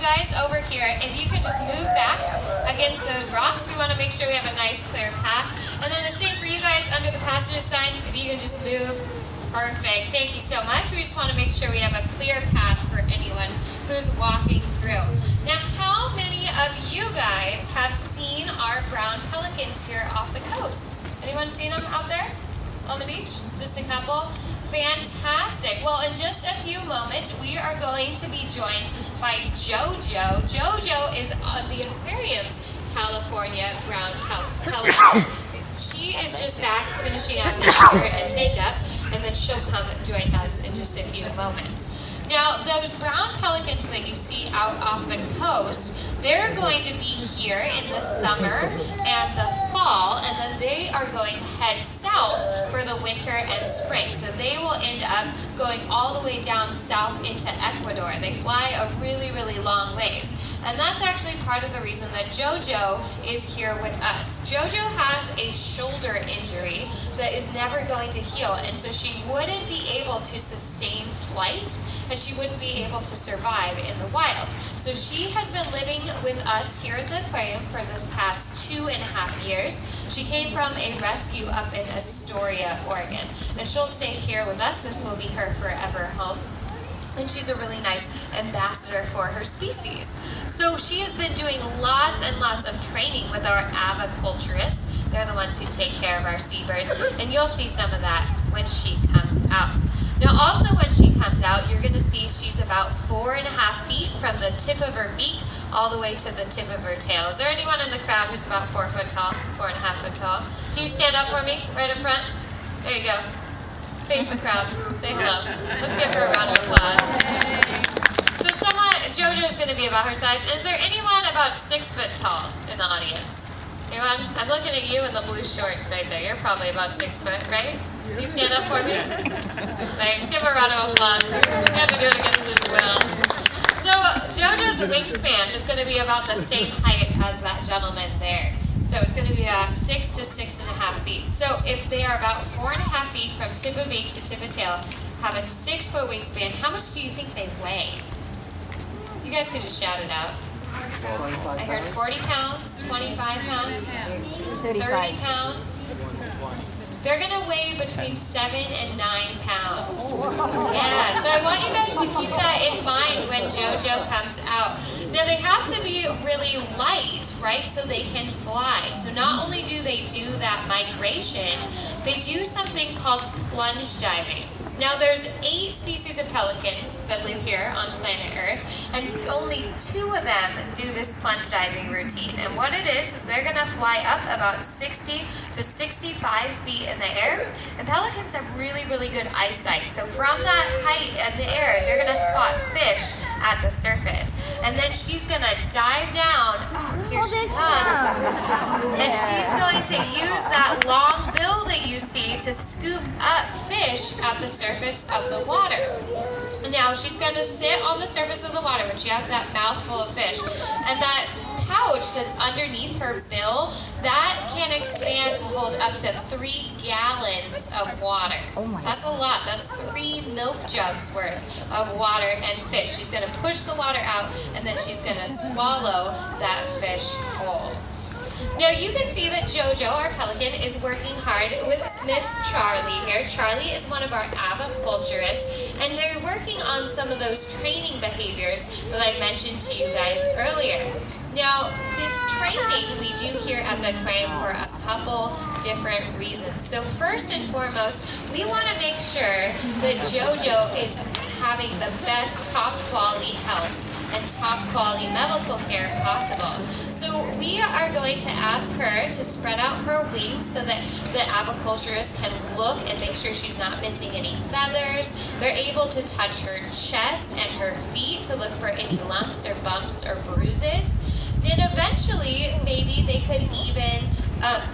guys over here, if you could just move back against those rocks, we want to make sure we have a nice clear path. And then the same for you guys under the passenger sign, if you can just move. Perfect. Thank you so much. We just want to make sure we have a clear path for anyone who's walking through. Now, how many of you guys have seen our brown pelicans here off the coast? Anyone seen them out there on the beach? Just a couple? Fantastic. Well, in just a few moments, we are going to be joined by JoJo. JoJo is the aquarium's California brown pelican. She is just back finishing up her hair and makeup, and then she'll come and join us in just a few moments. Now, those brown pelicans that you see out off the coast, they're going to be here in the summer and the fall, and then they are going to head south for the winter and spring. So they will end up going all the way down south into Ecuador. They fly a really, really long ways. And that's actually part of the reason that JoJo is here with us. JoJo has a shoulder injury that is never going to heal, and so she wouldn't be able to sustain flight, and she wouldn't be able to survive in the wild. So she has been living with us here at the aquarium for the past 2.5 years. She came from a rescue up in Astoria, Oregon, and she'll stay here with us. This will be her forever home. And she's a really nice ambassador for her species. So she has been doing lots and lots of training with our aviculturists. They're the ones who take care of our seabirds, and you'll see some of that when she comes out. Now also when she comes out, you're going to see she's about 4.5 feet from the tip of her beak all the way to the tip of her tail. Is there anyone in the crowd who's about 4 foot tall, 4.5 foot tall? Can you stand up for me, right up front? There you go. Face the crowd. Say hello. Let's give her a round of applause. So JoJo's going to be about her size. Is there anyone about 6 foot tall in the audience? Anyone? I'm looking at you in the blue shorts right there. You're probably about 6 foot, right? Can you stand up for me? Thanks. Give her a round of applause. You have to do it against his will. So JoJo's wingspan is going to be about the same height as that gentleman there. So it's going to be about 6 to 6.5 feet. So if they are about 4.5 feet from tip of beak to tip of tail, have a 6 foot wingspan, how much do you think they weigh? You guys can just shout it out. I heard 40 pounds, 25 pounds, 30 pounds. They're going to weigh between 7 and 9 pounds. Yeah, so I want you guys to keep that in mind when JoJo comes out. Now they have to be really light, right, so they can fly. So not only do they do that migration, they do something called plunge diving. Now there's 8 species of pelicans that live here on planet Earth, and only 2 of them do this plunge diving routine. And what it is they're going to fly up about 60 to 65 feet in the air, and pelicans have really, really good eyesight. So from that height in the air, they're going to spot fish at the surface. And then she's going to dive down. Oh, here she comes. And she's going to use that long bill that you see to scoop up fish at the surface of the water. Now she's going to sit on the surface of the water when she has that mouthful of fish, and that pouch that's underneath her bill, that can expand to hold up to 3 gallons of water. That's a lot. That's 3 milk jugs worth of water and fish. She's going to push the water out, and then she's going to swallow that fish whole. Now you can see that JoJo, our pelican, is working hard with Miss Charlie here. Charlie is one of our aviculturists, and they're working on some of those training behaviors that I mentioned to you guys earlier. Now, this training we do here at the aquarium for a couple different reasons. So first and foremost, we want to make sure that JoJo is having the best top quality health and top quality medical care possible. So we are going to ask her to spread out her wings so that the aviculturist can look and make sure she's not missing any feathers. They're able to touch her chest and her feet to look for any lumps or bumps or bruises. Then eventually, maybe they could even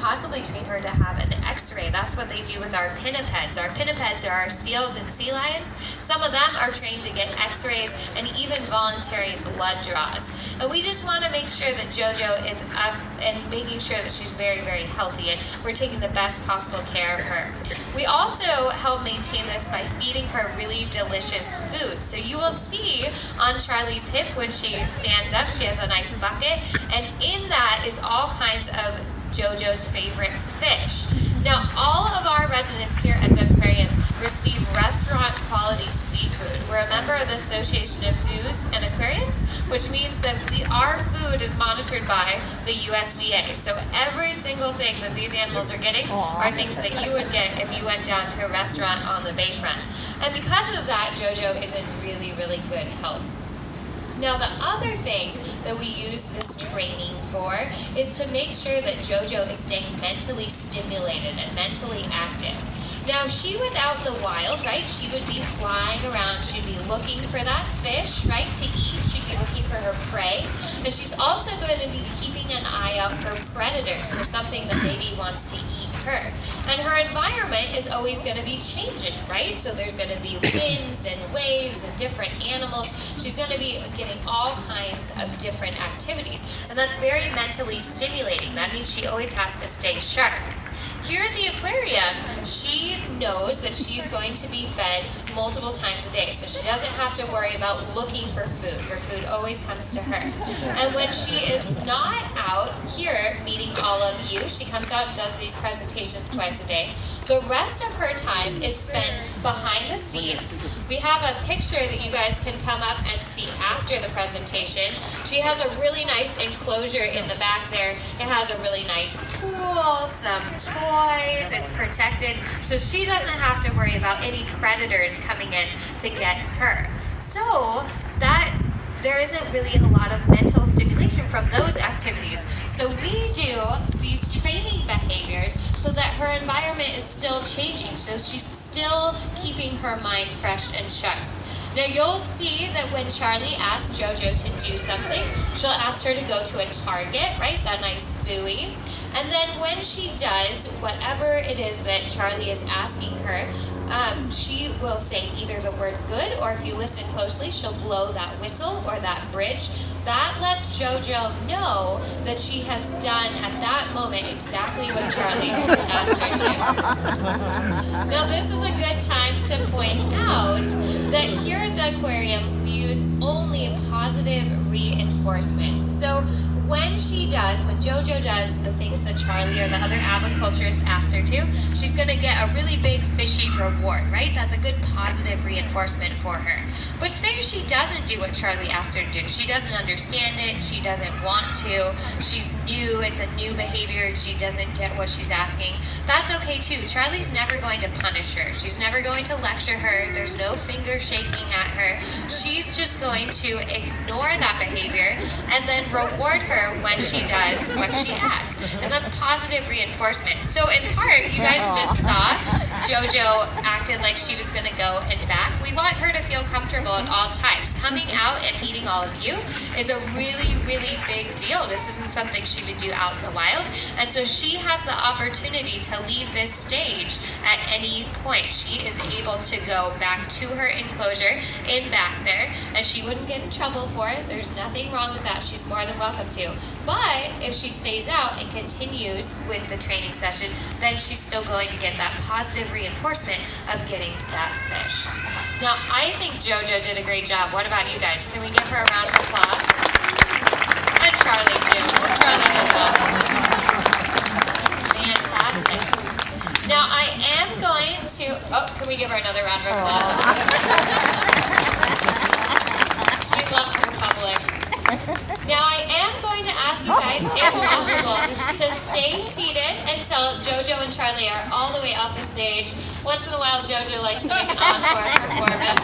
possibly train her to have an x-ray. That's what they do with our pinnipeds. Our pinnipeds are our seals and sea lions. Some of them are trained to get x-rays and even voluntary blood draws. And we just want to make sure that JoJo is up and making sure that she's very, very healthy, and we're taking the best possible care of her. We also help maintain this by feeding her really delicious food. So you will see on Charlie's hip when she stands up, she has a nice bucket, and in that is all kinds of JoJo's favorite fish. Now, all of our residents here at the aquarium receive restaurant quality seafood. We're a member of the Association of Zoos and Aquariums, which means that our food is monitored by the USDA. So every single thing that these animals are getting are things that you would get if you went down to a restaurant on the bayfront. And because of that, JoJo is in really, really good health. Now, the other thing that we use this training for is to make sure that JoJo is staying mentally stimulated and mentally active. Now, she was out in the wild, right? She would be flying around. She'd be looking for that fish, right, to eat. She'd be looking for her prey. And she's also going to be keeping an eye out for predators, for something that maybe wants to eat her. And her environment is always going to be changing, right? So there's going to be winds and waves and different animals. She's going to be getting all kinds of different activities. And that's very mentally stimulating. That means she always has to stay sharp. Here at the aquarium, she knows that she's going to be fed multiple times a day, so she doesn't have to worry about looking for food. Her food always comes to her. And when she is not out here meeting all of you, she comes out and does these presentations twice a day. The rest of her time is spent behind the scenes. We have a picture that you guys can come up and see after the presentation. She has a really nice enclosure in the back there. It has a really nice pool, some toys, it's protected, so she doesn't have to worry about any predators coming in to get her. So that there isn't really a lot of mental stimulation from those activities. So we do these training behaviors so that her environment is still changing, so she's still keeping her mind fresh and sharp. Now you'll see that when Charlie asks JoJo to do something, she'll ask her to go to a target, right, that nice buoy. And then when she does whatever it is that Charlie is asking her, she will say either the word good, or if you listen closely, she'll blow that whistle or that bridge. That lets JoJo know that she has done at that moment exactly what Charlie asked her to. Now this is a good time to point out that here at the aquarium we use only positive reinforcement. So when JoJo does the things that Charlie or the other aviculturist asked her to, she's going to get a really big fishy reward, right? That's a good positive reinforcement for her. But say she doesn't do what Charlie asked her to do. She doesn't understand it. She doesn't want to. She's new. It's a new behavior. She doesn't get what she's asking. That's okay too. Charlie's never going to punish her. She's never going to lecture her. There's no finger shaking at her. She's just going to ignore that behavior and then reward her when she does what she asks. And that's positive reinforcement. So in part, you guys just saw JoJo acted like she was going to go and back. We want her to feel comfortable at all times. Coming out and meeting all of you is a really, really big deal. This isn't something she would do out in the wild. And so she has the opportunity to leave this stage at any point. She is able to go back to her enclosure in back there, and she wouldn't get in trouble for it. There's nothing wrong with that. She's more than welcome to. But if she stays out and continues with the training session, then she's still going to get that positive reinforcement of getting that fish. Now, I think JoJo did a great job. What about you guys? Can we give her a round of applause? And Charlie, too. Charlie as well. Fantastic. Now, I am going to... Oh, can we give her another round of applause? She loves her public. Now, I am going to ask you guys, if possible, to stay seated until JoJo and Charlie are all the way off the stage. Once in a while, JoJo likes to make an encore performance,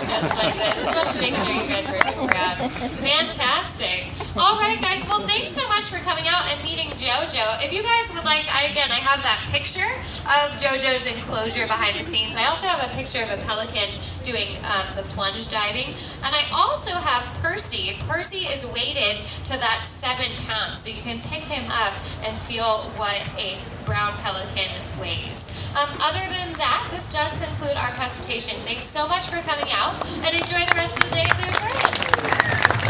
just like this. She wants to make sure you guys are super proud. Fantastic. All right, guys. Well, thanks so much for coming out and meeting JoJo. If you guys would like, I have that picture of JoJo's enclosure behind the scenes. I also have a picture of a pelican doing the plunge diving. And I also have Percy. Percy is weighted to that 7 pounds, so you can pick him up and feel what a brown pelican weighs. Other than that, this does conclude our presentation. Thanks so much for coming out, and enjoy the rest of the day.